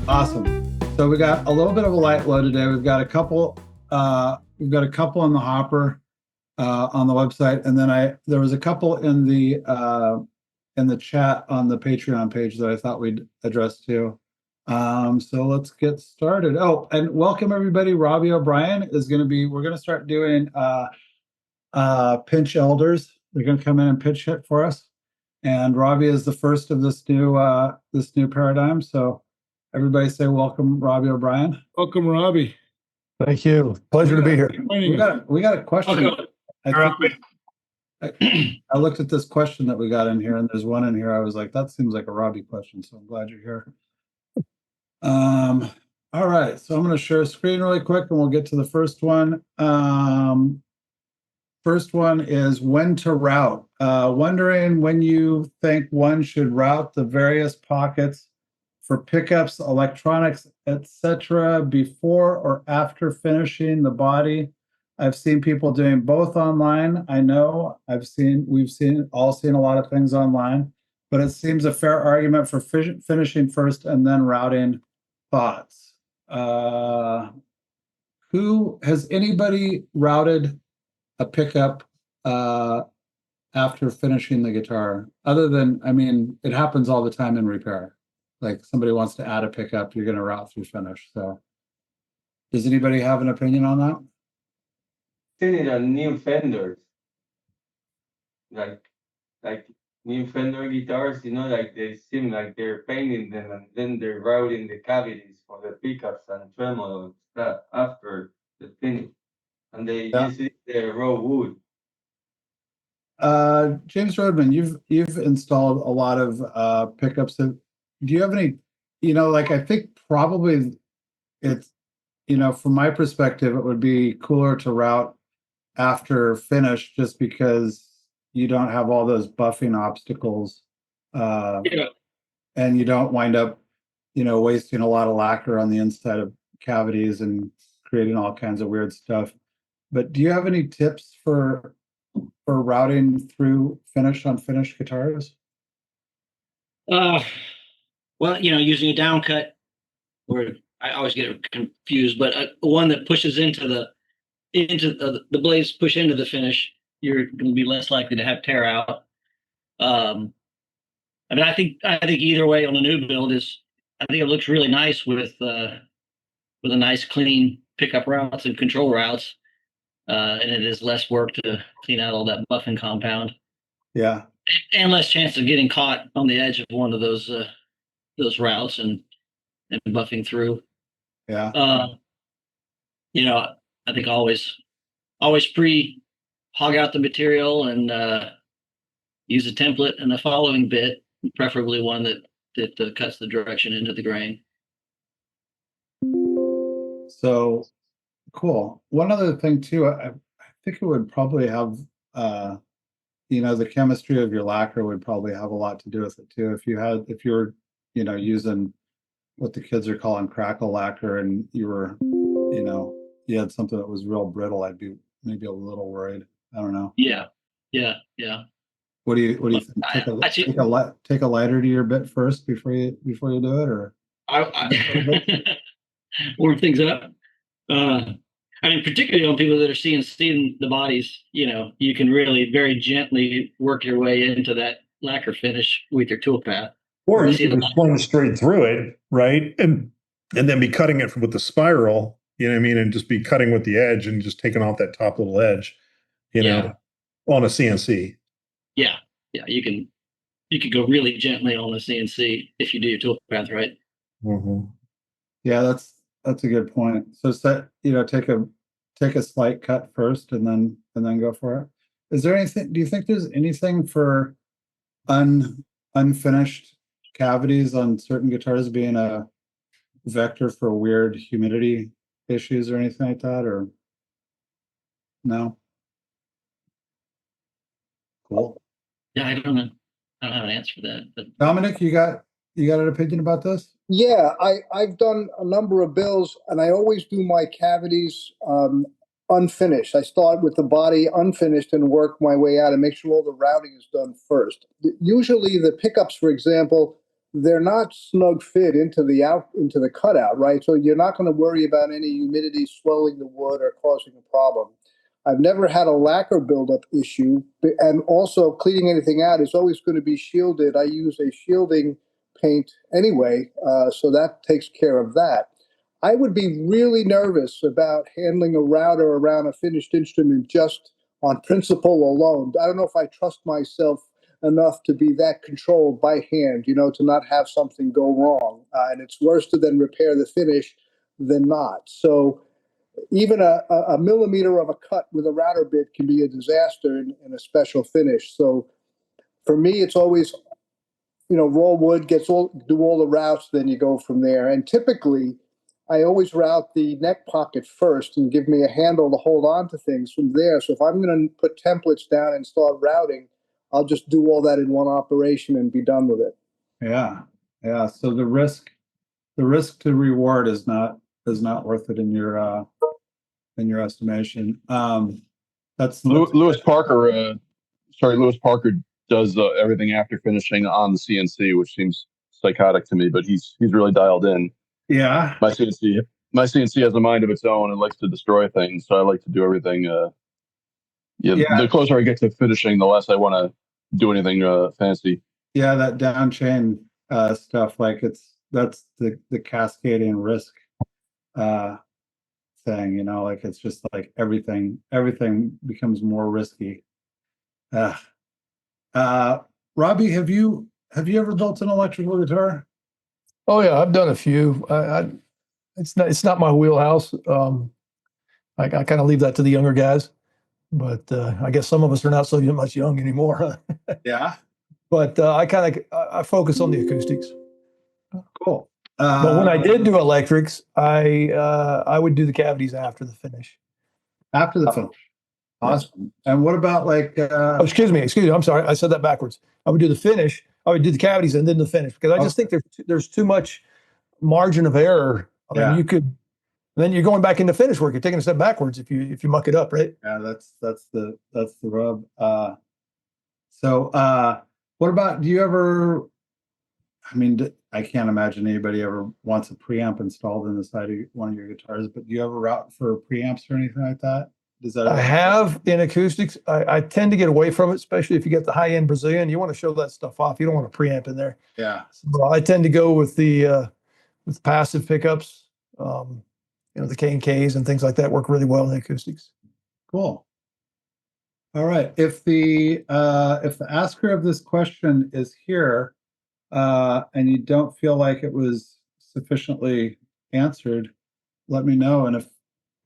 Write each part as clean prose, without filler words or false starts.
Awesome. So we got a little bit of a light load today. We've got a couple. We've got a couple in the hopper on the website, and then there was a couple in the chat on the Patreon page that I thought we'd address too. So let's get started. Oh, and welcome everybody. Robbie O'Brien is going to be. We're going to start doing pinch elders. They're going to come in and pitch it for us. And Robbie is the first of this new paradigm. So everybody say welcome, Robbie O'Brien. Welcome, Robbie. Thank you. Pleasure to be here. We got a question. Okay. I looked at this question that we got in here, and there's one in here. I was like, that seems like a Robbie question. So I'm glad you're here. All right. So I'm going to share a screen really quick, and we'll get to the first one. First one is when to route. Wondering when you think one should route the various pockets for pickups, electronics, etc., before or after finishing the body. I've seen people doing both online. I know we've all seen a lot of things online, but it seems a fair argument for finishing first and then routing. Thoughts? Who has anybody routed a pickup after finishing the guitar? Other than, I mean, it happens all the time in repair. Like somebody wants to add a pickup, you're going to route through finish. So does anybody have an opinion on that? Seen it on new Fenders, like new Fender guitars, like they seem like they're painting them and then they're routing the cavities for the pickups and tremolo and stuff after the finish, and they use it raw wood. James Rodman, you've installed a lot of pickups. Do you have any? I think probably it's from my perspective, it would be cooler to route after finish, just because you don't have all those buffing obstacles, and you don't wind up, wasting a lot of lacquer on the inside of cavities and creating all kinds of weird stuff. But do you have any tips for routing through finish on finished guitars? Well, using a downcut, or I always get confused, but one that pushes into the blades push into the finish, you're going to be less likely to have tear out. I think either way on a new build I think it looks really nice with a nice clean pickup routes and control routes, and it is less work to clean out all that buffing compound. Yeah, and less chance of getting caught on the edge of one of those routes and buffing through. Yeah. I think always hog out the material and use a template and a following bit, preferably one that cuts the direction into the grain. So cool. One other thing too, I think it would probably have, the chemistry of your lacquer would probably have a lot to do with it too. If you're, using what the kids are calling crackle lacquer, and you had something that was real brittle, I'd be maybe a little worried. I don't know. Yeah. What do you think? Take a lighter to your bit first before you do it, or warm things up. Particularly on people that are seeing the bodies, you can really very gently work your way into that lacquer finish with your toolpath. Or you can just plunge straight through it, right? And then be cutting it with the spiral, and just be cutting with the edge and just taking off that top little edge, on a CNC. Yeah. You can go really gently on the CNC if you do your toolpath right. Mm-hmm. Yeah, that's a good point. So take a slight cut first and then go for it. Is there anything? Do you think there's anything for unfinished cavities on certain guitars being a vector for weird humidity issues or anything like that, or no? Cool. Yeah, I don't know. I don't have an answer for that. But Dominic, you got an opinion about this? Yeah, I've done a number of builds, and I always do my cavities unfinished. I start with the body unfinished and work my way out and make sure all the routing is done first. Usually the pickups, for example, they're not snug fit into the cutout, right? So you're not going to worry about any humidity swelling the wood or causing a problem. I've never had a lacquer buildup issue, and also cleaning anything out is always going to be shielded. I use a shielding paint anyway, so that takes care of that. I would be really nervous about handling a router around a finished instrument just on principle alone. I don't know if I trust myself enough to be that controlled by hand, to not have something go wrong. And it's worse to then repair the finish than not. So even a millimeter of a cut with a router bit can be a disaster in a special finish. So for me, it's always, raw wood do all the routs, then you go from there. And typically, I always route the neck pocket first and give me a handle to hold on to things from there. So if I'm going to put templates down and start routing, I'll just do all that in one operation and be done with it. Yeah. Yeah. So the risk to reward is not worth it in your estimation. That's Lewis Parker. Lewis Parker does everything after finishing on the CNC, which seems psychotic to me, but he's really dialed in. Yeah. My CNC has a mind of its own and likes to destroy things, so I like to do everything. The closer I get to finishing, the less I want to do anything fancy. Yeah, that down chain stuff, like that's the cascading risk thing, like it's just like everything becomes more risky. Robbie, have you ever built an electrical guitar? Oh yeah, I've done a few. It's not my wheelhouse. I kind of leave that to the younger guys, but I guess some of us are not so much young anymore. Yeah. But I focus on the acoustics. Cool. But when I did do electrics, I would do the cavities after the finish. After the finish. Awesome. And what about like Oh, excuse me. I'm sorry. I said that backwards. I would do the finish. I would do the cavities and then the finish because I just think there's too much margin of error. I mean, then you're going back into finish work. You're taking a step backwards if you muck it up, right? Yeah, that's the rub. So what about, do you ever, I mean, I can't imagine anybody ever wants a preamp installed in the side of one of your guitars, but do you ever route for preamps or anything like that? Does that I have in acoustics. I tend to get away from it, especially if you get the high end Brazilian. You want to show that stuff off. You don't want a preamp in there. Yeah. So I tend to go with the with passive pickups. The K&Ks and things like that work really well in acoustics. Cool. All right. If the asker of this question is here, and you don't feel like it was sufficiently answered, let me know. And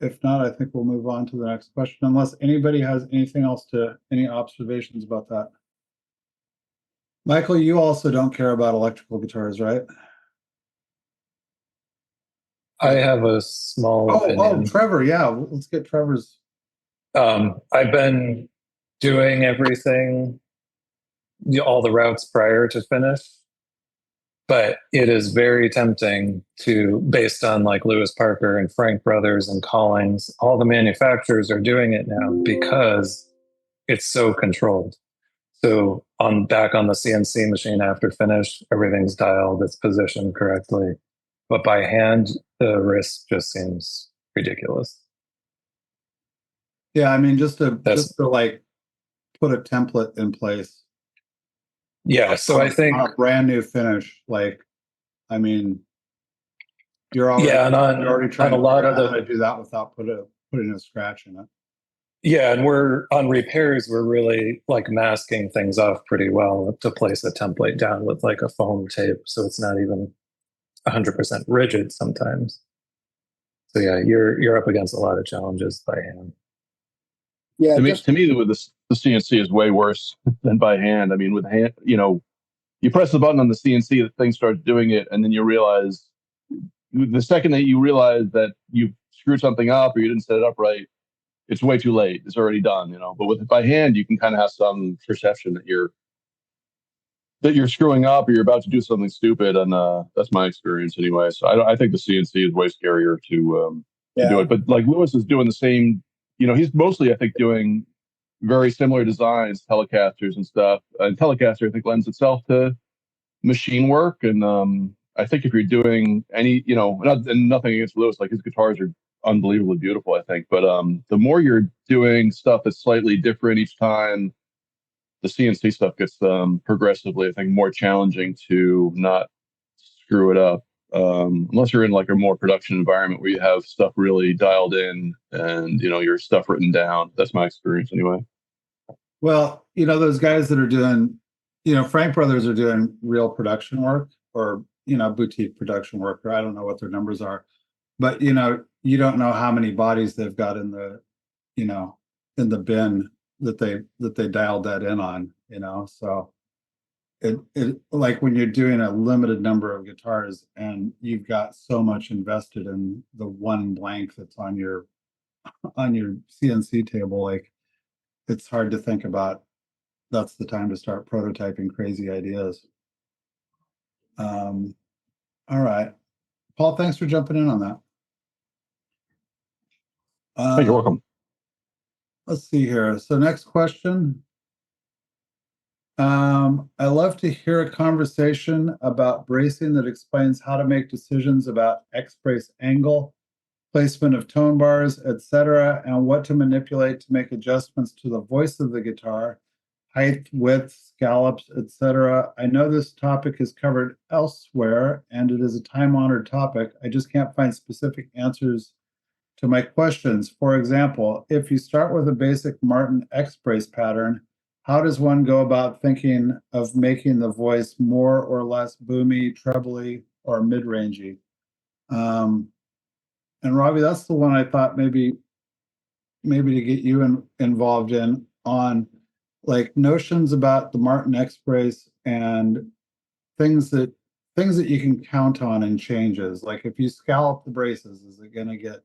if not, I think we'll move on to the next question, unless anybody has anything else any observations about that. Michael, you also don't care about electrical guitars, right? I have a small opinion. Trevor, yeah, let's get Trevor's. I've been doing everything, all the routes prior to finish, but it is very tempting to, based on like Lewis Parker and Frank Brothers and Collings, all the manufacturers are doing it now because it's so controlled. So back on the CNC machine after finish, everything's dialed, it's positioned correctly. But by hand, the risk just seems ridiculous. Yeah, I mean, just to like put a template in place. Yeah, so I think on a brand new finish, like, I mean, you're already and you're already trying on a lot of to do that without putting a scratch in it. Yeah, and we're on repairs, we're really like masking things off pretty well to place a template down with like a foam tape, so it's not even 100% rigid sometimes. So yeah, you're up against a lot of challenges by hand. Yeah, to me, with the CNC is way worse than by hand. I mean, with hand, you press the button on the CNC, the thing starts doing it, and then you realize the second that you realize that you've screwed something up or you didn't set it up right, it's way too late. It's already done, But with it by hand, you can kind of have some perception that you're screwing up or you're about to do something stupid, and that's my experience anyway. So I think the CNC is way scarier to do it. But like Lewis is doing the same. He's mostly, I think, doing very similar designs, Telecasters and stuff. And Telecaster, I think, lends itself to machine work. And I think if you're doing any, and nothing against Lewis, like his guitars are unbelievably beautiful, I think. But the more you're doing stuff that's slightly different each time, the CNC stuff gets progressively, I think, more challenging to not screw it up. Unless you're in like a more production environment where you have stuff really dialed in and your stuff written down. That's my experience anyway. Well, those guys that are doing, Frank Brothers are doing real production work, or boutique production work, or I don't know what their numbers are, but you don't know how many bodies they've got in the in the bin that they dialed that in on, so it like when you're doing a limited number of guitars and you've got so much invested in the one blank that's on your CNC table, like it's hard to think about that's the time to start prototyping crazy ideas. All right, Paul, thanks for jumping in on that. You're welcome. Let's see here. So next question. I love to hear a conversation about bracing that explains how to make decisions about X-brace angle, placement of tone bars, etc., and what to manipulate to make adjustments to the voice of the guitar, height, width, scallops, etc. I know this topic is covered elsewhere, and it is a time-honored topic. I just can't find specific answers to my questions. For example, if you start with a basic Martin X-brace pattern, how does one go about thinking of making the voice more or less boomy, trebly, or mid-rangey? And Robbie, that's the one I thought maybe to get you involved in, on like notions about the Martin X-brace and things that you can count on in changes. Like if you scallop the braces, is it going to get,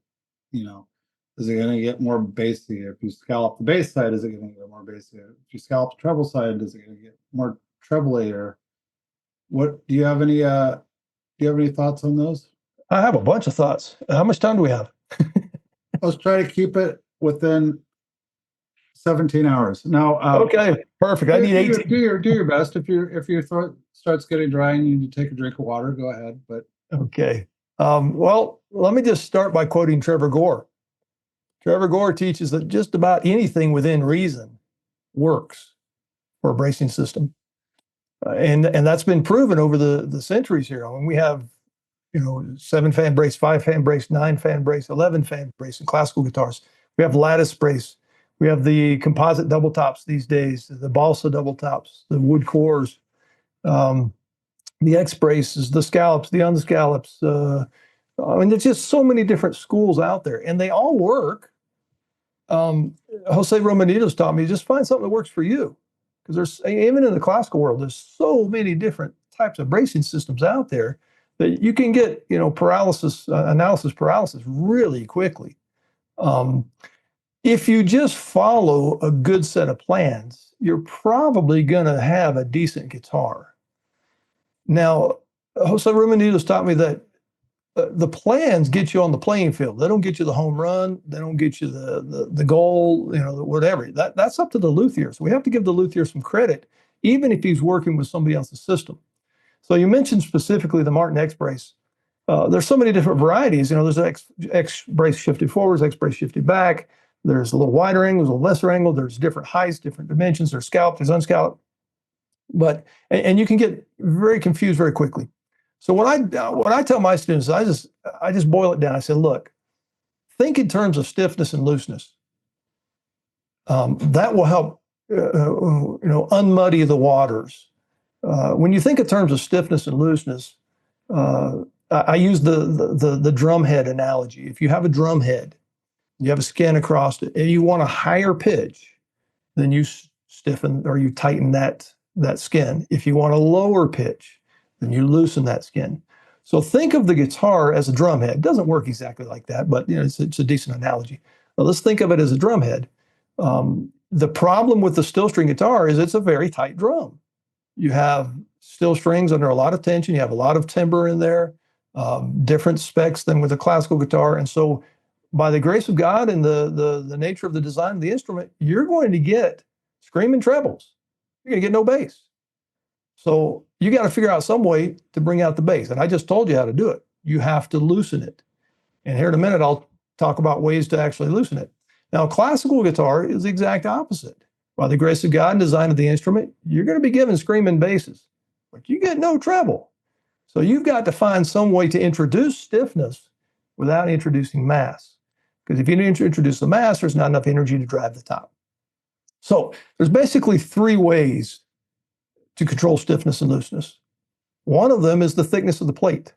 is it going to get more bassy? If you scallop the bass side, is it going to get more bassy? If you scallop the treble side, is it going to get more trebly? Or what? Do you have any thoughts on those? I have a bunch of thoughts. How much time do we have? Let's try to keep it within 17 hours. Now, okay, perfect. I need 18. Do your best. If your throat starts getting dry and you need to take a drink of water, go ahead. But okay. Well, let me just start by quoting Trevor Gore. Trevor Gore teaches that just about anything within reason works for a bracing system. And that's been proven over the centuries here. I mean, we have, 7-fan brace, 5-fan brace, 9-fan brace, 11-fan brace in classical guitars. We have lattice brace. We have the composite double tops these days, the balsa double tops, the wood cores, the X braces, the scallops, the unscallops. There's just so many different schools out there, and they all work. Jose Romanitos taught me, just find something that works for you. Because there's, even in the classical world, there's so many different types of bracing systems out there that you can get, analysis paralysis really quickly. If you just follow a good set of plans, you're probably going to have a decent guitar. Now, Jose Romanitos taught me that the plans get you on the playing field. They don't get you the home run. They don't get you the goal, whatever. That's up to the luthier. So we have to give the luthier some credit, even if he's working with somebody else's system. So you mentioned specifically the Martin X brace. There's so many different varieties. There's X brace shifted forwards, X brace shifted back. There's a little wider angle, there's a lesser angle. There's different heights, different dimensions. There's scalloped, there's unscalloped. But and you can get very confused very quickly. So what I tell my students, I just boil it down. I say, look, think in terms of stiffness and looseness. That will help, unmuddy the waters. When you think in terms of stiffness and looseness, I use the drum head analogy. If you have a drum head, you have a skin across it, and you want a higher pitch, then you stiffen or you tighten that skin. If you want a lower pitch, then you loosen that skin. So think of the guitar as a drum head. It doesn't work exactly like that, but it's a decent analogy. Well, let's think of it as a drum head. The problem with the steel string guitar is it's a very tight drum. You have steel strings under a lot of tension. You have a lot of timbre in there, different specs than with a classical guitar. And so by the grace of God and the nature of the design of the instrument, you're going to get screaming trebles. You're going to get no bass. So you got to figure out some way to bring out the bass. And I just told you how to do it. You have to loosen it. And here in a minute, I'll talk about ways to actually loosen it. Now, classical guitar is the exact opposite. By the grace of God and design of the instrument, you're going to be given screaming basses, but you get no treble. So you've got to find some way to introduce stiffness without introducing mass. Because if you introduce the mass, there's not enough energy to drive the top. So there's basically three ways to control stiffness and looseness. One of them is the thickness of the plate.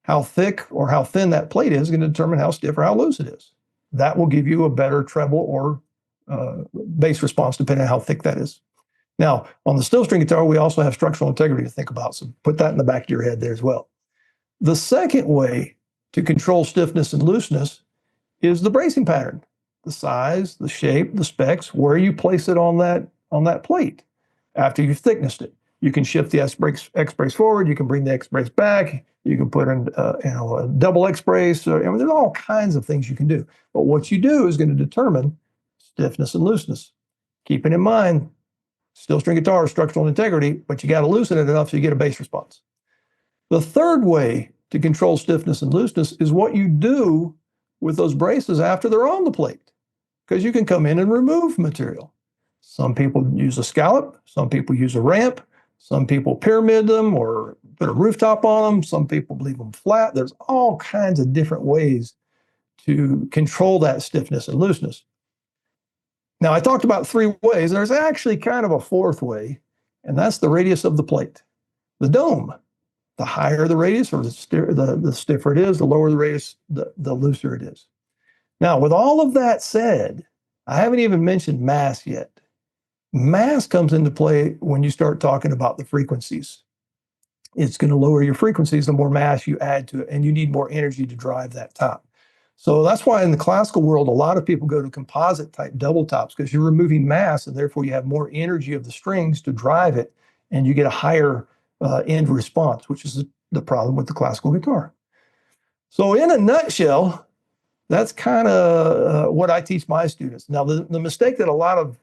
How thick or how thin that plate is going to determine how stiff or how loose it is. That will give you a better treble or bass response depending on how thick that is. Now, on the steel string guitar, we also have structural integrity to think about. So put that in the back of your head there as well. The second way to control stiffness and looseness is the bracing pattern. The size, the shape, the specs, where you place it on that plate after you've thicknessed it. You can shift the X brace forward. You can bring the X brace back. You can put in a double X brace. There's all kinds of things you can do. But what you do is going to determine stiffness and looseness. Keeping in mind, steel string guitar is structural integrity, but you got to loosen it enough so you get a bass response. The third way to control stiffness and looseness is what you do with those braces after they're on the plate, because you can come in and remove material. Some people use a scallop, some people use a ramp, some people pyramid them or put a rooftop on them, some people leave them flat. There's all kinds of different ways to control that stiffness and looseness. Now, I talked about three ways. There's actually kind of a fourth way, and that's the radius of the plate. The dome. The higher the radius, or the stiffer it is, the lower the radius, the looser it is. Now, with all of that said, I haven't even mentioned mass yet. Mass comes into play when you start talking about the frequencies. It's going to lower your frequencies the more mass you add to it, and you need more energy to drive that top. So that's why in the classical world, a lot of people go to composite type double tops, because you're removing mass, and therefore you have more energy of the strings to drive it, and you get a higher end response, which is the problem with the classical guitar. So in a nutshell, that's kind of what I teach my students. Now, the mistake that a lot of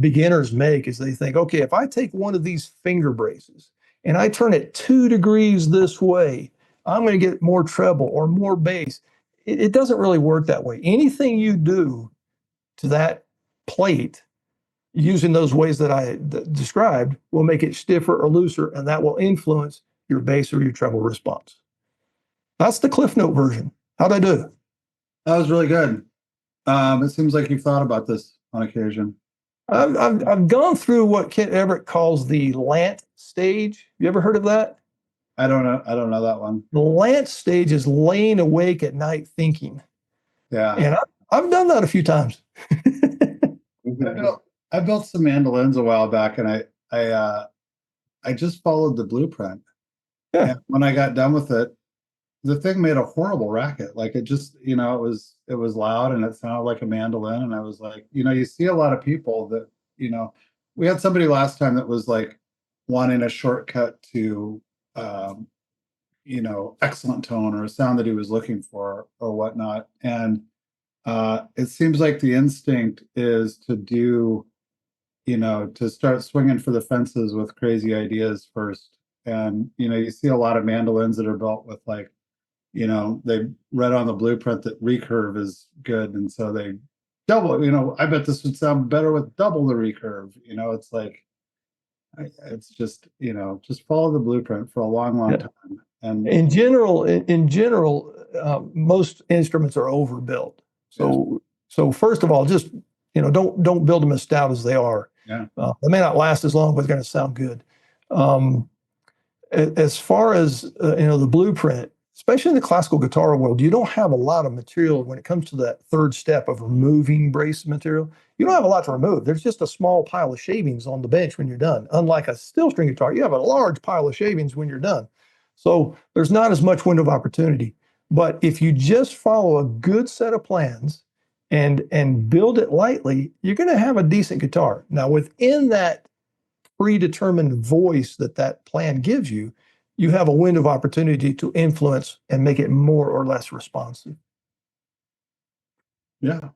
beginners make is they think, okay, if I take one of these finger braces and I turn it 2 degrees this way, I'm going to get more treble or more bass. It doesn't really work that way. Anything you do to that plate using those ways that I described will make it stiffer or looser, and that will influence your bass or your treble response. That's the Cliff Note version. How'd I do? That was really good. It seems like you've thought about this on occasion. I've gone through what Kent Everett calls the Lant stage. You ever heard of that? I don't know that one. The Lant stage is laying awake at night thinking. Yeah. And I've done that a few times. I built some mandolins a while back, and I just followed the blueprint. Yeah. And when I got done with it, the thing made a horrible racket. Like it just, it was loud and it sounded like a mandolin. And I was like, you see a lot of people that, we had somebody last time that was like wanting a shortcut to, excellent tone or a sound that he was looking for or whatnot. And it seems like the instinct is to do, to start swinging for the fences with crazy ideas first. And, you see a lot of mandolins that are built with like, they read on the blueprint that recurve is good. And so they double, I bet this would sound better with double the recurve. It's like, it's just, just follow the blueprint for a long, long time. And in general, most instruments are overbuilt. So first of all, just, don't build them as stout as they are. Yeah. They may not last as long, but they're going to sound good. As far as, the blueprint, especially in the classical guitar world, you don't have a lot of material when it comes to that third step of removing brace material. You don't have a lot to remove. There's just a small pile of shavings on the bench when you're done. Unlike a steel string guitar, you have a large pile of shavings when you're done. So there's not as much window of opportunity. But if you just follow a good set of plans and build it lightly, you're going to have a decent guitar. Now, within that predetermined voice that plan gives you, you have a window of opportunity to influence and make it more or less responsive. Yeah.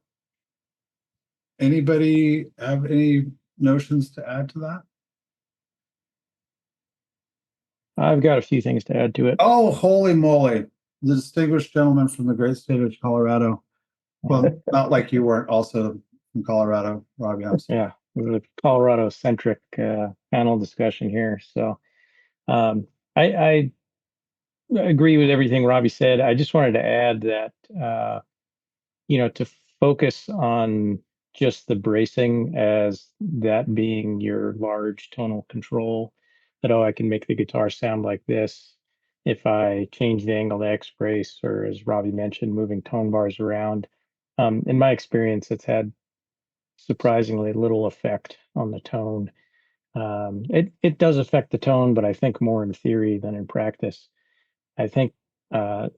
Anybody have any notions to add to that? I've got a few things to add to it. Oh, holy moly. The distinguished gentleman from the great state of Colorado. Well, not like you weren't also from Colorado, Robbie. I'm sorry. Yeah, we're a Colorado-centric panel discussion here. So I agree with everything Robbie said. I just wanted to add that, to focus on just the bracing as that being your large tonal control, that, oh, I can make the guitar sound like this if I change the angle of the X brace, or as Robbie mentioned, moving tone bars around. In my experience, it's had surprisingly little effect on the tone. It does affect the tone, but I think more in theory than in practice. I think a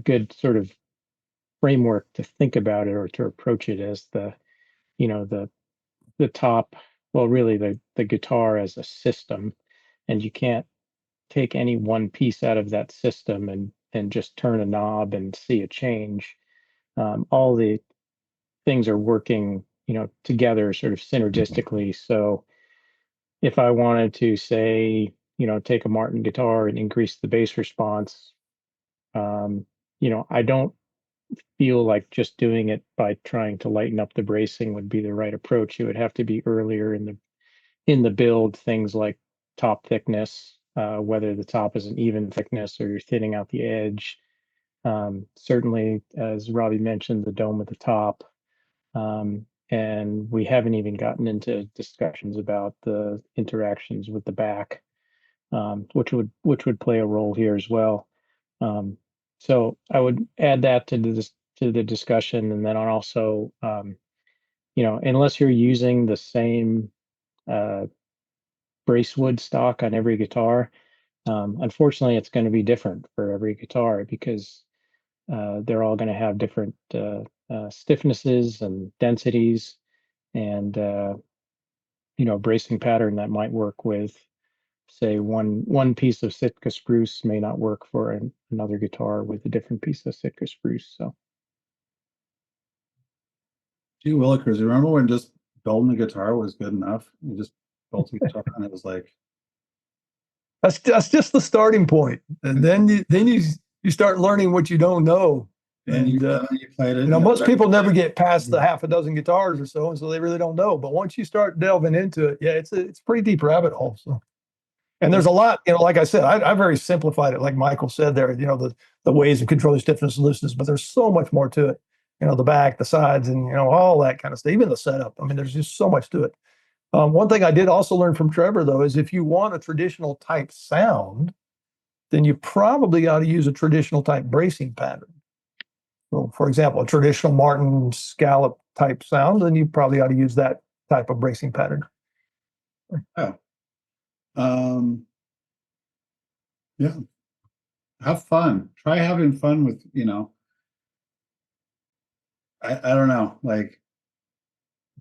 good sort of framework to think about it, or to approach it, as the top, well, really the guitar as a system, and you can't take any one piece out of that system and just turn a knob and see a change. All the things are working, together sort of synergistically. So if I wanted to say, take a Martin guitar and increase the bass response, I don't feel like just doing it by trying to lighten up the bracing would be the right approach. It would have to be earlier in the build, things like top thickness, whether the top is an even thickness or you're thinning out the edge. Certainly, as Robbie mentioned, the dome at the top. And we haven't even gotten into discussions about the interactions with the back, which would play a role here as well. So I would add that to the discussion, and then also, unless you're using the same brace wood stock on every guitar, unfortunately, it's going to be different for every guitar, because they're all going to have different stiffnesses and densities, and bracing pattern that might work with, say, one piece of Sitka spruce may not work for another guitar with a different piece of Sitka spruce. So, Gee willikers, remember when just building a guitar was good enough? You just built a guitar and it was like, That's just the starting point, and then you start learning what you don't know. and you played it. Most people never get past the half a dozen guitars or so, and so they really don't know. But once you start delving into it, yeah, it's a pretty deep rabbit hole. So, and there's a lot, like I said, I very simplified it, like Michael said there. The ways of controlling stiffness and looseness, but there's so much more to it. The back, the sides, and all that kind of stuff. Even the setup. I mean, there's just so much to it. One thing I did also learn from Trevor, though, is if you want a traditional type sound, then you probably ought to use a traditional type bracing pattern. So, for example, a traditional Martin scallop type sound, then you probably ought to use that type of bracing pattern. Oh. Yeah. Have fun. Try having fun with, I don't know, like,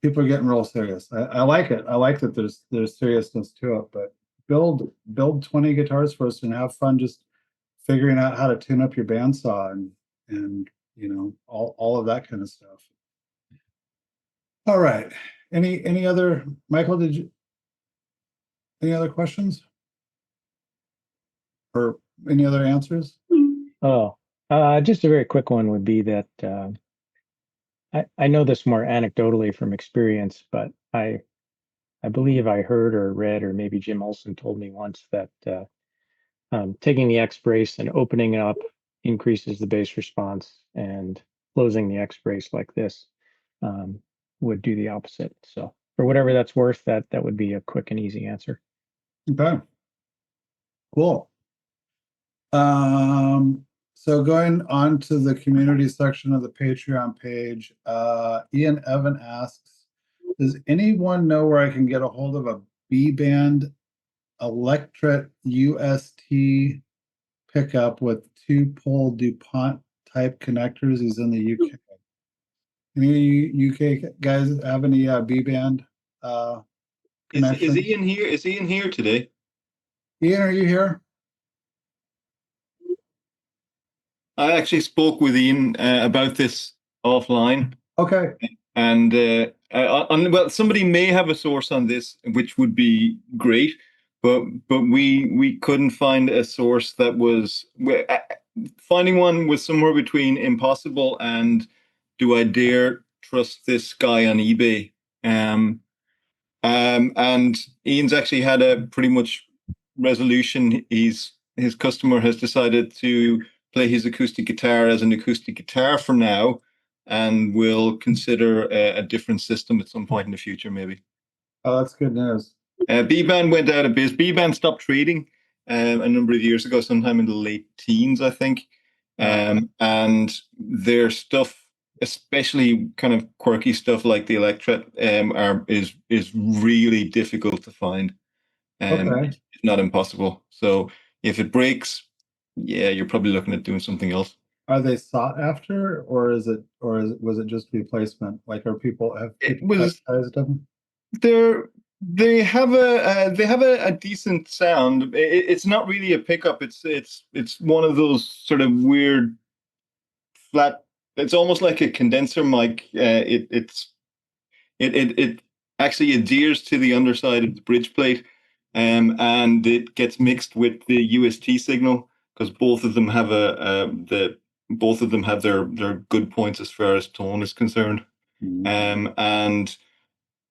people are getting real serious. I like it. I like that there's seriousness to it, but build 20 guitars first and have fun just figuring out how to tune up your bandsaw and all of that kind of stuff. All right. Any other, Michael, any other questions? Or any other answers? Oh, just a very quick one would be that I know this more anecdotally from experience, but I believe I heard or read, or maybe Jim Olson told me once, that taking the X brace and opening it up increases the bass response, and closing the X brace like this would do the opposite. So, for whatever that's worth, that would be a quick and easy answer. Okay. Cool. So going on to the community section of the Patreon page, Ian Evan asks, does anyone know where I can get a hold of a B-band electret UST pickup with 2-pole DuPont type connectors? He's in the UK. Any UK guys have any B-band connections? Is Ian here? Is Ian here today? Ian, are you here? I actually spoke with Ian about this offline. Okay. And well, somebody may have a source on this, which would be great. but we couldn't find a source that was finding one was somewhere between impossible and do I dare trust this guy on eBay? And Ian's actually had a pretty much resolution. His customer has decided to play his acoustic guitar as an acoustic guitar for now, and will consider a different system at some point in the future, maybe. Oh, that's good news. B-Band went out of business. B-Band stopped trading a number of years ago, sometime in the late teens, I think. And their stuff, especially kind of quirky stuff like the Electret, is really difficult to find. Okay. It's not impossible. So if it breaks, yeah, you're probably looking at doing something else. Are they sought after, or was it just replacement? Like, have people advertised them? They have a decent sound. It's not really a pickup. It's one of those sort of weird flat. It's almost like a condenser mic. It actually adheres to the underside of the bridge plate, and it gets mixed with the UST signal, because both of them have their good points as far as tone is concerned. And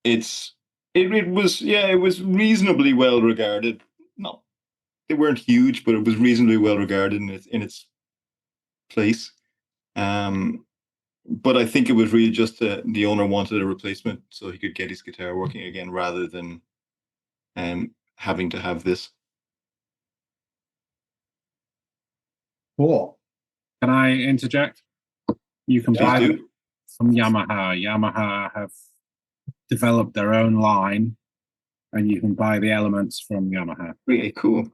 it was reasonably well regarded. No, they weren't huge, but it was reasonably well regarded in its place. But I think it was really just the owner wanted a replacement so he could get his guitar working again, rather than having to have this. Cool. Can I interject? You can buy Please them do. from Yamaha. Yamaha have developed their own line, and you can buy the elements from Yamaha. Really cool.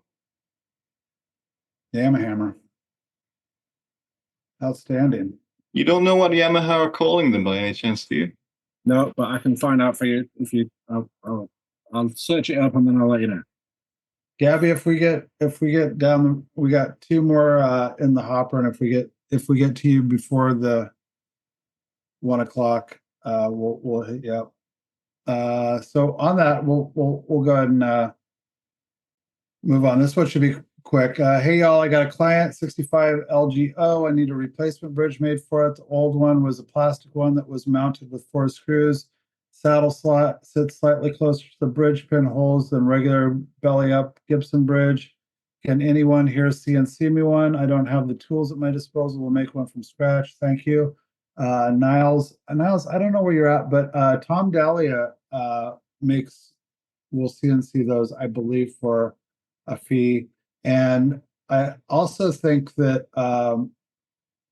Yamahammer. Outstanding. You don't know what Yamaha are calling them by any chance, do you? No, but I can find out for you if you. I'll search it up and then I'll let you know. Gabby, if we get down, we got two more in the hopper, and if we get to you before the 1 o'clock, we'll hit you up. So on that, we'll go ahead and move on. This one should be quick. Hey y'all, I got a client, 65 LGO. I need a replacement bridge made for it. The old one was a plastic one that was mounted with 4 screws. Saddle slot sits slightly closer to the bridge pin holes than regular belly up Gibson bridge. Can anyone here CNC me one? I don't have the tools at my disposal. We'll make one from scratch. Thank you. Niles, I don't know where you're at, but Tom Dahlia will CNC those, I believe, for a fee. And I also think that Joe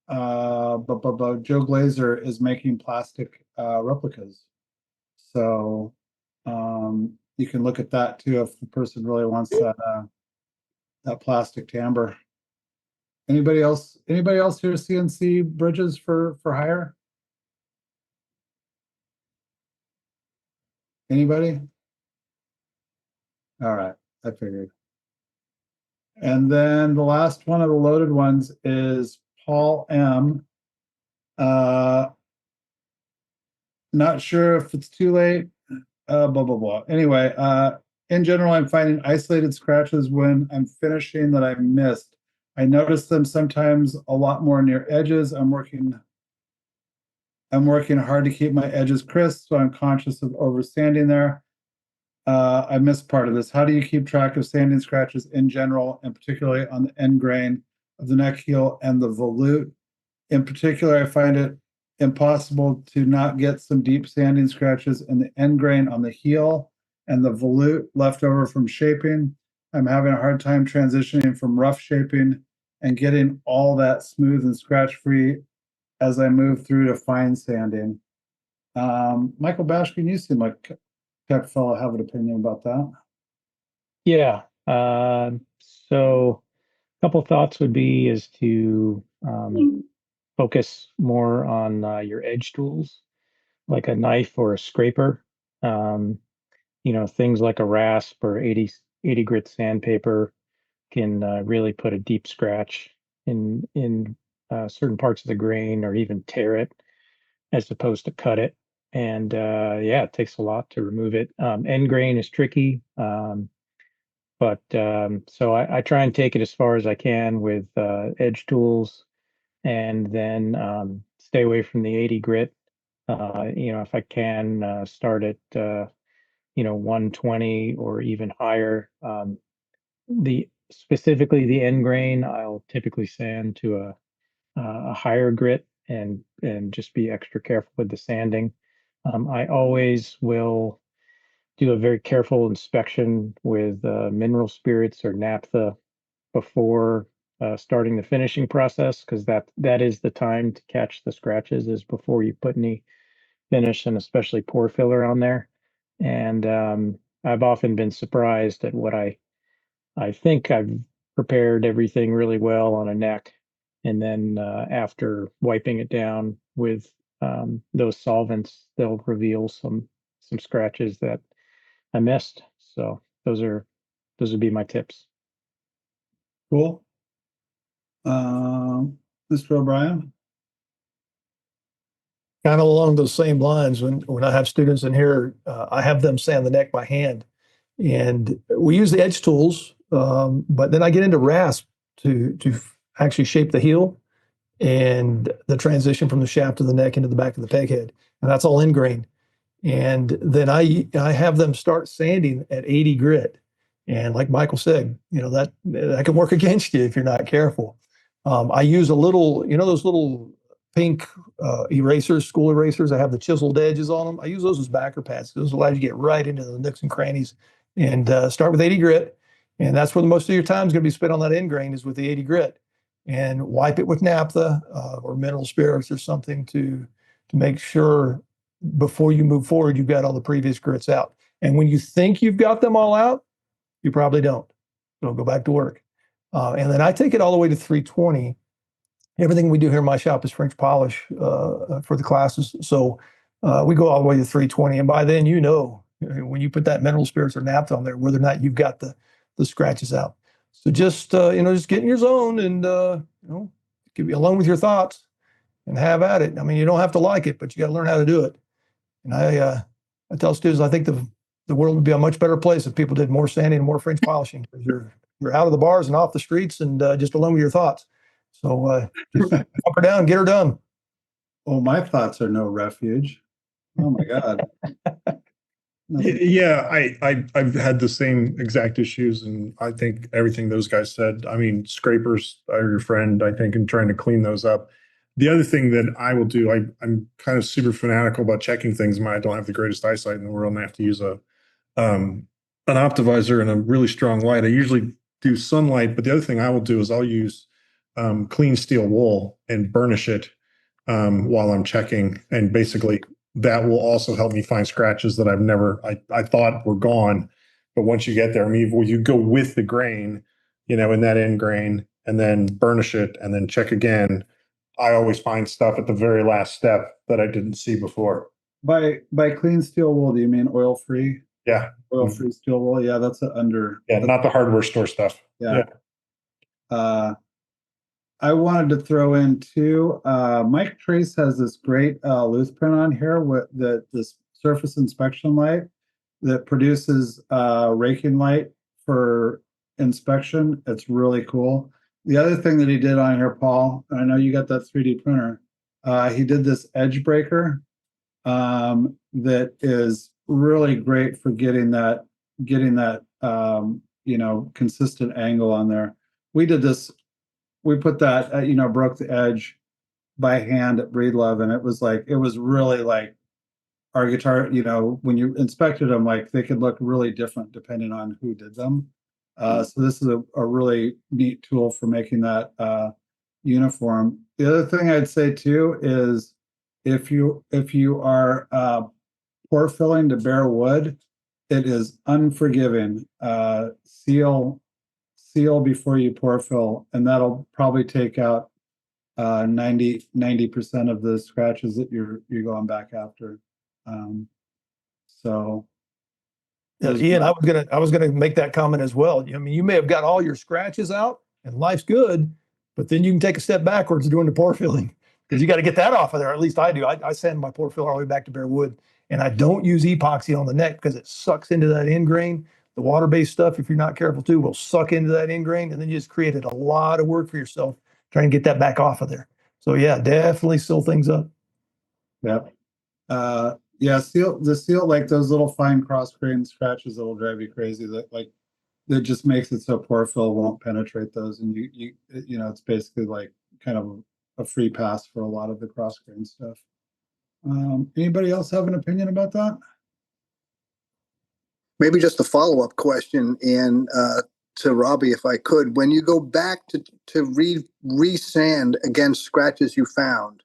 Glazer is making plastic replicas. So you can look at that too if the person really wants that plastic timbre. Anybody else here CNC bridges for hire? Anybody? All right, I figured. And then the last one of the loaded ones is Paul M. Not sure if it's too late. Blah, blah, blah. Anyway, in general, I'm finding isolated scratches when I'm finishing that I missed. I notice them sometimes a lot more near edges. I'm working hard to keep my edges crisp, so I'm conscious of over sanding there. I missed part of this. How do you keep track of sanding scratches in general, and particularly on the end grain of the neck heel and the volute? In particular, I find it impossible to not get some deep sanding scratches in the end grain on the heel and the volute left over from shaping. I'm having a hard time transitioning from rough shaping and getting all that smooth and scratch free as I move through to fine sanding. Michael Bashkin, you seem like tech fellow, have an opinion about that. Yeah. So a couple thoughts would be is to focus more on your edge tools, like a knife or a scraper. Things like a rasp or 80 grit sandpaper can really put a deep scratch in certain parts of the grain, or even tear it as opposed to cut it. And it takes a lot to remove it. End grain is tricky. But so I try and take it as far as I can with edge tools, and then stay away from the 80 grit. If I can start at 120 or even higher. The specifically the end grain, I'll typically sand to a higher grit and just be extra careful with the sanding. I always will do a very careful inspection with mineral spirits or naphtha before starting the finishing process, because that is the time to catch the scratches, is before you put any finish and especially pour filler on there. And I've often been surprised at what I think I've prepared everything really well on a neck, and then after wiping it down with those solvents, they'll reveal some scratches that I missed. So those would be my tips. Cool. Mr. O'Brien? Kind of along those same lines, when I have students in here, I have them sand the neck by hand, and we use the edge tools, but then I get into rasp to actually shape the heel and the transition from the shaft of the neck into the back of the peg head, and that's all in grain. And then I have them start sanding at 80 grit, and like Michael said, that can work against you if you're not careful. I use a little, those little pink erasers, school erasers. I have the chiseled edges on them. I use those as backer pads. Those allow you to get right into the nooks and crannies, and start with 80 grit. And that's where most of your time is going to be spent on that end grain, is with the 80 grit. And wipe it with naphtha or mineral spirits or something to make sure before you move forward, you've got all the previous grits out. And when you think you've got them all out, you probably don't. So go back to work. And then I take it all the way to 320. Everything we do here in my shop is French polish for the classes. So we go all the way to 320. And by then, when you put that mineral spirits or naphtha on there, whether or not you've got the scratches out. So just get in your zone and get alone with your thoughts and have at it. I mean, you don't have to like it, but you got to learn how to do it. And I tell students, I think the world would be a much better place if people did more sanding and more French polishing, because you're out of the bars and off the streets and just alone with your thoughts. So just up her down, get her done. Oh, my thoughts are no refuge. Oh my God. Yeah, I've had the same exact issues, and I think everything those guys said. I mean, scrapers are your friend, I think, in trying to clean those up. The other thing that I will do, I'm kind of super fanatical about checking things when I don't have the greatest eyesight in the world and I have to use an optivisor and a really strong light. I usually do sunlight, but the other thing I will do is I'll use clean steel wool and burnish it while I'm checking, and basically that will also help me find scratches that I thought were gone. But once you get there, I mean, you go with the grain, in that end grain, and then burnish it and then check again, I always find stuff at the very last step that I didn't see before. By clean steel wool, do you mean oil-free? Yeah. Oil-free steel wool. Yeah, that's not the hardware store stuff. Yeah. I wanted to throw in too, Mike Trace has this great Looth print on here with this surface inspection light that produces raking light for inspection. It's really cool. The other thing that he did on here, Paul, and I know you got that 3D printer, he did this edge breaker that is really great for getting that consistent angle on there. We did this. We put that, broke the edge by hand at Breedlove, and it was really like our guitar, when you inspected them, like they could look really different depending on who did them. So this is a really neat tool for making that uniform. The other thing I'd say too is if you are pour filling to bare wood, it is unforgiving. Seal before you pour fill, and that'll probably take out 90% of the scratches that you're going back after. Ian, I was gonna make that comment as well. I mean, you may have got all your scratches out and life's good, but then you can take a step backwards doing the pour filling, because you got to get that off of there. At least I do. I sand my pour fill all the way back to bare wood, and I don't use epoxy on the neck because it sucks into that end grain The water-based stuff, if you're not careful too, will suck into that end grain, and then you just created a lot of work for yourself trying to get that back off of there. So yeah, definitely seal things up. Yep. Yeah, seal, like those little fine cross grain scratches that'll drive you crazy. That just makes it so pore fill won't penetrate those, and it's basically like kind of a free pass for a lot of the cross grain stuff. Anybody else have an opinion about that? Maybe just a follow-up question, and to Robbie, if I could, when you go back to re-sand against scratches you found,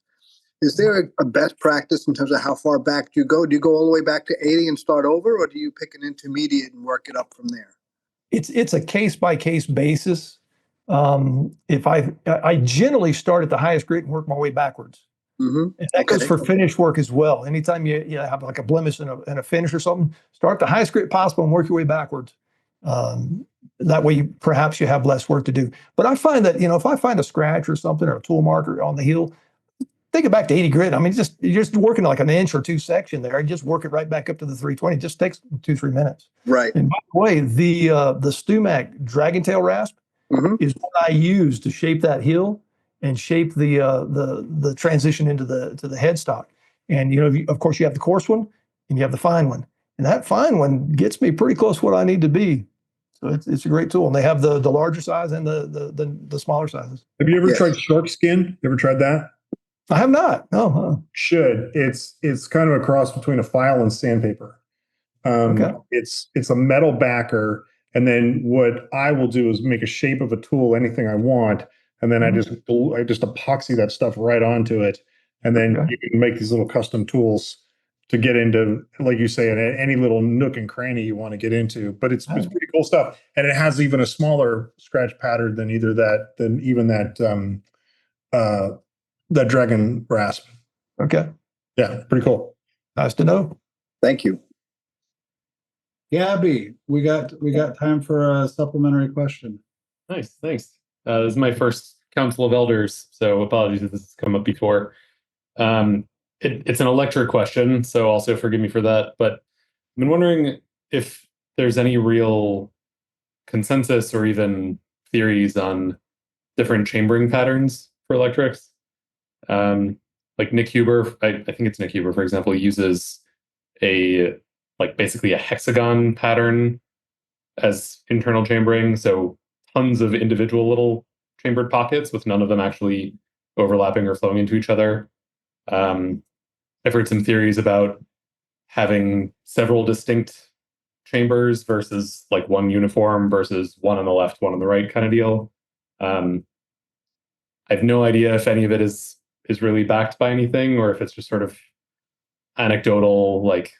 is there a best practice in terms of how far back do you go? Do you go all the way back to 80 and start over, or do you pick an intermediate and work it up from there? It's a case-by-case basis. If I generally start at the highest grit and work my way backwards. Mm-hmm. And that goes for finish work as well. Anytime you have like a blemish in a finish or something, start the highest grit possible and work your way backwards. That way, perhaps you have less work to do. But I find that, if I find a scratch or something or a tool marker on the heel, take it back to 80 grit. I mean, you're just working like an inch or two section there. You just work it right back up to the 320. It just takes 2-3 minutes. Right. And by the way, the Stumac Dragon Tail Rasp is what I use to shape that heel and shape the transition into the headstock. And of course you have the coarse one and you have the fine one, and that fine one gets me pretty close to what I need to be. So it's a great tool, and they have the larger size and the smaller sizes. Have you ever tried shark skin? You ever tried that? I have not. No. Should. It's kind of a cross between a file and sandpaper. Okay. It's a metal backer, and then what I will do is make a shape of a tool, anything I want, and then I just epoxy that stuff right onto it, and then you can make these little custom tools to get into, like you say, any little nook and cranny you want to get into. But it's pretty cool stuff, and it has even a smaller scratch pattern than that Dragon Rasp. Okay. Yeah, pretty cool. Nice to know. Thank you. Gabby, we got time for a supplementary question. Nice, thanks. This is my first Council of Elders, so apologies if this has come up before. It's an electric question, so also forgive me for that. But I've been wondering if there's any real consensus or even theories on different chambering patterns for electrics. Like Nick Huber, I think it's Nick Huber, for example, uses basically a hexagon pattern as internal chambering. So tons of individual little chambered pockets with none of them actually overlapping or flowing into each other. I've heard some theories about having several distinct chambers versus like one uniform versus one on the left, one on the right kind of deal. I have no idea if any of it is really backed by anything, or if it's just sort of anecdotal, like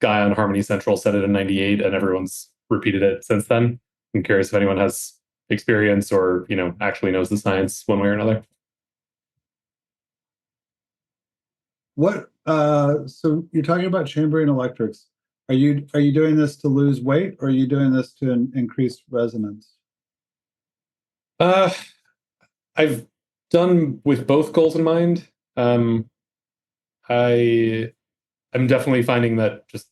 guy on Harmony Central said it in 98 and everyone's repeated it since then. I'm curious if anyone has experience or, actually knows the science one way or another. So you're talking about chambering electrics. Are you doing this to lose weight, or are you doing this to increase resonance? I've done with both goals in mind. I'm definitely finding that just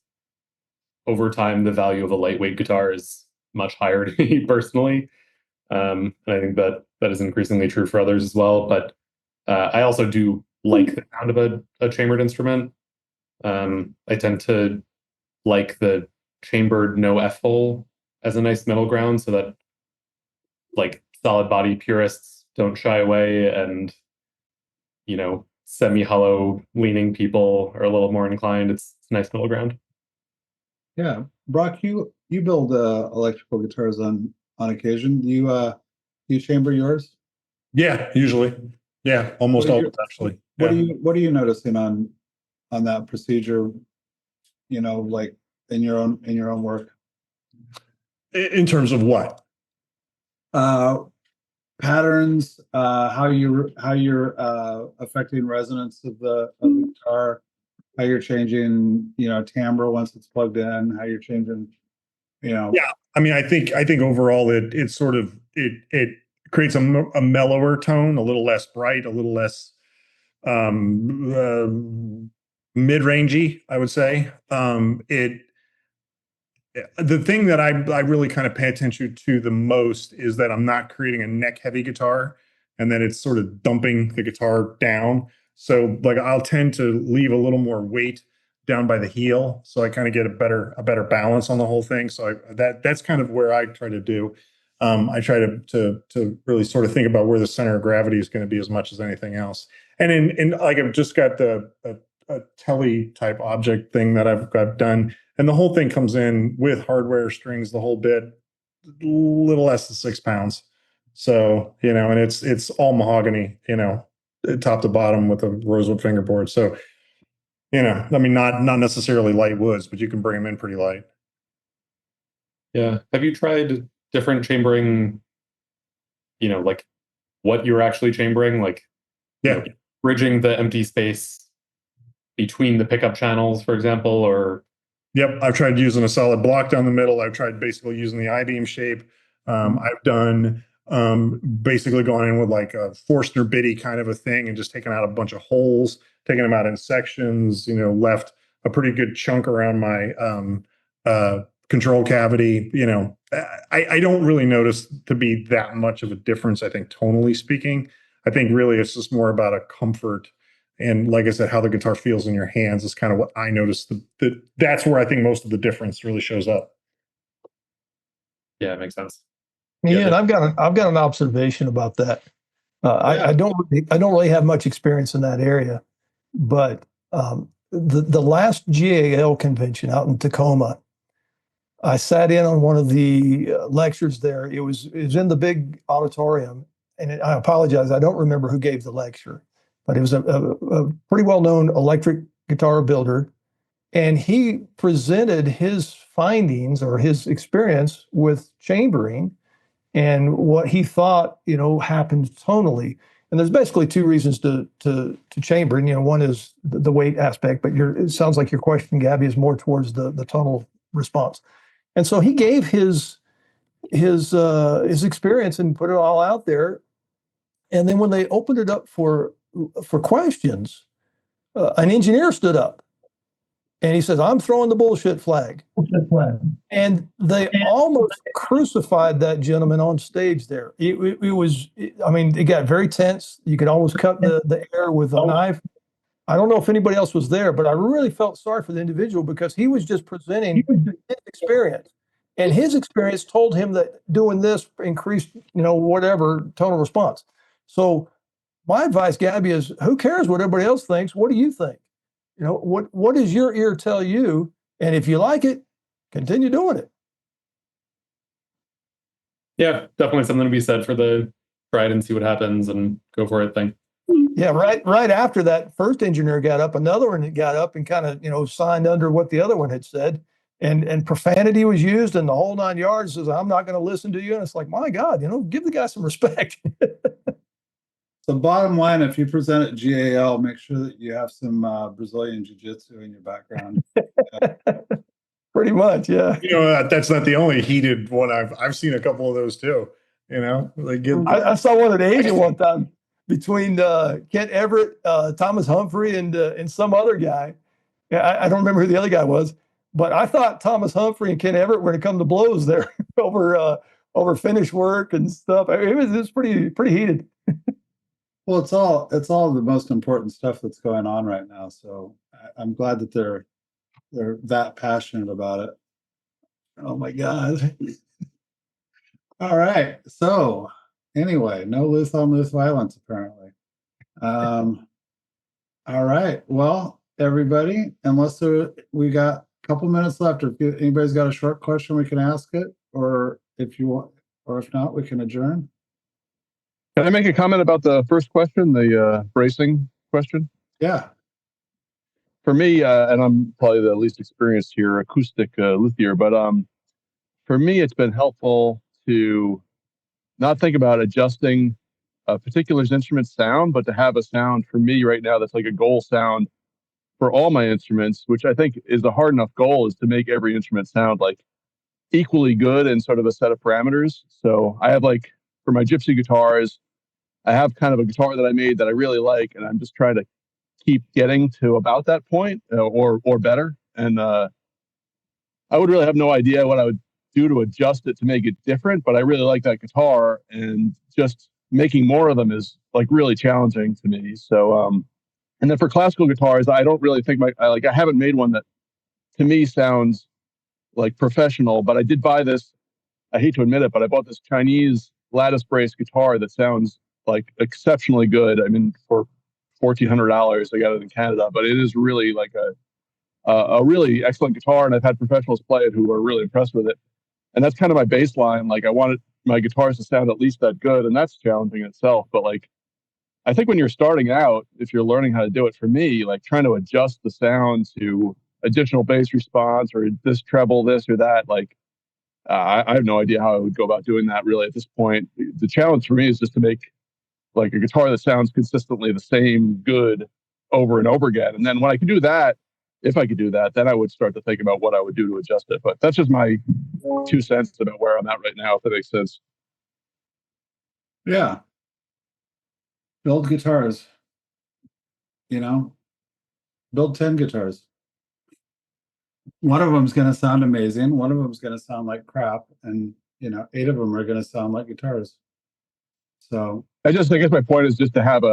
over time, the value of a lightweight guitar is much higher to me personally. And I think that is increasingly true for others as well. But I also do like the sound of a chambered instrument. I tend to like the chambered no F hole as a nice middle ground, so that like solid body purists don't shy away, and semi-hollow leaning people are a little more inclined. It's a nice middle ground. Yeah, Brock, you build electrical guitars on occasion. Do you chamber yours? Yeah, usually. Yeah, almost always actually. What are you noticing on that procedure? Like in your own work. In terms of what? Patterns, how you're affecting resonance of the guitar, how you're changing, timbre once it's plugged in, how you're changing, Yeah, I mean, I think overall it sort of it creates a mellower tone, a little less bright, a little less mid-rangey, I would say. the thing that I really kind of pay attention to the most is that I'm not creating a neck heavy guitar and then it's sort of dumping the guitar down. So like I'll tend to leave a little more weight down by the heel, so I kind of get a better balance on the whole thing. So that's kind of where I try to do. I try to really sort of think about where the center of gravity is going to be as much as anything else. And in like I've just got a telly type object thing that I've done, and the whole thing comes in with hardware, strings, the whole bit, little less than 6 pounds. So and it's all mahogany, top to bottom with a rosewood fingerboard. So I mean, not necessarily light woods, but you can bring them in pretty light. Yeah. Have you tried different chambering? Like what you're actually chambering, like bridging the empty space between the pickup channels, for example, or Yep, I've tried using a solid block down the middle. I've tried basically using the I-beam shape. I've done basically going in with like a Forstner Biddy kind of a thing and just taking out a bunch of holes, taking them out in sections, left a pretty good chunk around my control cavity. I don't really notice to be that much of a difference, I think, tonally speaking. I think really it's just more about a comfort. And like I said, how the guitar feels in your hands is kind of what I noticed. That's where I think most of the difference really shows up. Yeah, it makes sense. Yeah, and I've got an observation about that. I don't really have much experience in that area, but the last GAL convention out in Tacoma, I sat in on one of the lectures there. It was in the big auditorium, and I apologize, I don't remember who gave the lecture, but it was a pretty well-known electric guitar builder, and he presented his findings or his experience with chambering and what he thought happened tonally. And there's basically two reasons to chamber. And one is the weight aspect, but it sounds like your question, Gabby, is more towards the tonal response. And so he gave his experience and put it all out there. And then when they opened it up for questions, an engineer stood up and he says, "I'm throwing the bullshit flag." And they almost crucified that gentleman on stage there. It got very tense. You could almost cut the air with a knife. I don't know if anybody else was there, but I really felt sorry for the individual because he was just presenting his experience. And his experience told him that doing this increased, whatever tonal response. So my advice, Gabby, is who cares what everybody else thinks? What do you think? What does your ear tell you? And if you like it, continue doing it. Yeah, definitely something to be said for the try it and see what happens and go for it thing. Yeah, right after that first engineer got up, another one got up and kind of, signed under what the other one had said. And profanity was used and the whole 9 yards. Says, "I'm not going to listen to you." And it's like, my God, give the guy some respect. So bottom line, if you present at GAL, make sure that you have some Brazilian Jiu-Jitsu in your background. Pretty much, yeah. That's not the only heated one. I've seen a couple of those too. I saw one at Asia one time between Kent Everett, Thomas Humphrey, and some other guy. I don't remember who the other guy was, but I thought Thomas Humphrey and Kent Everett were going to come to blows there over finish work and stuff. It was pretty heated. Well, it's all the most important stuff that's going on right now. So I'm glad that they're that passionate about it. Oh my God. All right. So anyway, no Looth on Looth violence, apparently. All right. Well, everybody, unless we got a couple minutes left, if anybody's got a short question, we can ask it, or if you want, or if not, we can adjourn. Can I make a comment about the first question, the bracing question? Yeah. For me, and I'm probably the least experienced here, acoustic luthier, but for me, it's been helpful to not think about adjusting a particular instrument's sound, but to have a sound for me right now that's like a goal sound for all my instruments, which I think is a hard enough goal, is to make every instrument sound like equally good in sort of a set of parameters. So I have like, for my gypsy guitars, I have kind of a guitar that I made that I really like, and I'm just trying to keep getting to about that point or better. And I would really have no idea what I would do to adjust it to make it different, but I really like that guitar, and just making more of them is like really challenging to me. So, and then for classical guitars, I don't really think I haven't made one that to me sounds like professional, but I did buy this. I hate to admit it, but I bought this Chinese lattice brace guitar that sounds like exceptionally good. I mean, for $1,400, I got it in Canada, but it is really like a really excellent guitar, and I've had professionals play it who are really impressed with it. And that's kind of my baseline. Like, I wanted my guitars to sound at least that good, and that's challenging in itself. But like, I think when you're starting out, if you're learning how to do it, for me, like trying to adjust the sound to additional bass response or this treble, this or that, like I have no idea how I would go about doing that really at this point. The challenge for me is just to make like a guitar that sounds consistently the same good over and over again. And then when I can do that, if I could do that, then I would start to think about what I would do to adjust it. But that's just my 2 cents about where I'm at right now, if that makes sense. Yeah. Build guitars. You know, build 10 guitars. One of them's going to sound amazing. One of them's going to sound like crap. And, 8 of them are going to sound like guitars. So I guess my point is just to have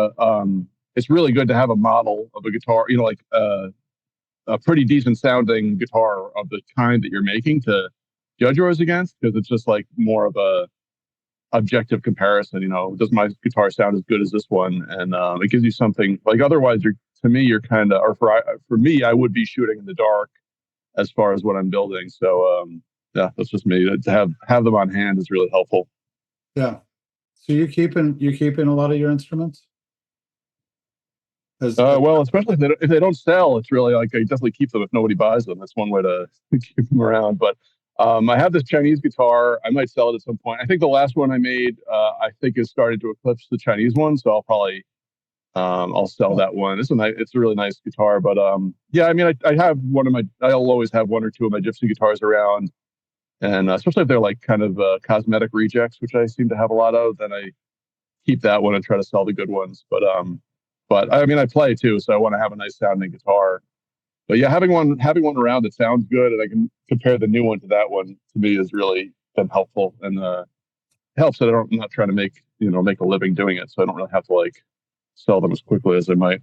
it's really good to have a model of a guitar, like a pretty decent sounding guitar of the kind that you're making to judge yours against, because it's just like more of a objective comparison. Does my guitar sound as good as this one? And it gives you something. Like, otherwise you're kind of, or for me, I would be shooting in the dark as far as what I'm building. So yeah, that's just me. To have them on hand is really helpful. yeah. So you're keeping a lot of your instruments? Well, especially if they don't sell, it's really like I definitely keep them if nobody buys them. That's one way to keep them around. But I have this Chinese guitar. I might sell it at some point. I think the last one I made, I think, is starting to eclipse the Chinese one. So I'll probably I'll sell that one. It's a really nice guitar. But yeah, I mean, I have I'll always have one or two of my gypsy guitars around, and especially if they're like kind of cosmetic rejects, which I seem to have a lot of, then I keep that one and try to sell the good ones. But I mean, I play too, so I want to have a nice sounding guitar. But yeah, having one around that sounds good, and I can compare the new one to that one, to me has really been helpful, and helps that I'm not trying to make a living doing it, so I don't really have to like sell them as quickly as I might.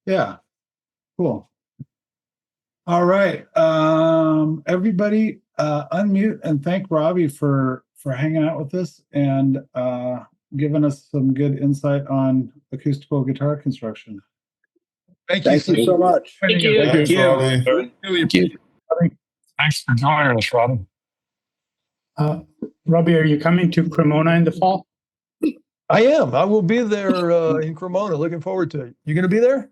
Yeah, cool. All right, everybody, unmute and thank Robbie for hanging out with us and giving us some good insight on acoustical guitar construction. Thank you so much. Thank you. Thanks, Robbie. Thank you. Thanks for joining us, Robin. Robbie, are you coming to Cremona in the fall? I am. I will be there in Cremona. Looking forward to it. You going to be there?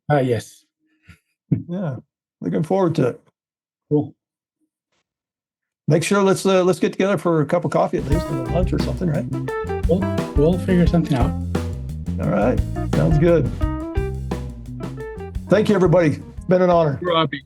Yes. Yeah, looking forward to it. Cool. Make sure let's get together for a cup of coffee at least, or lunch or something, right? We'll figure something out. All right, sounds good. Thank you, everybody. It's been an honor. Robbie.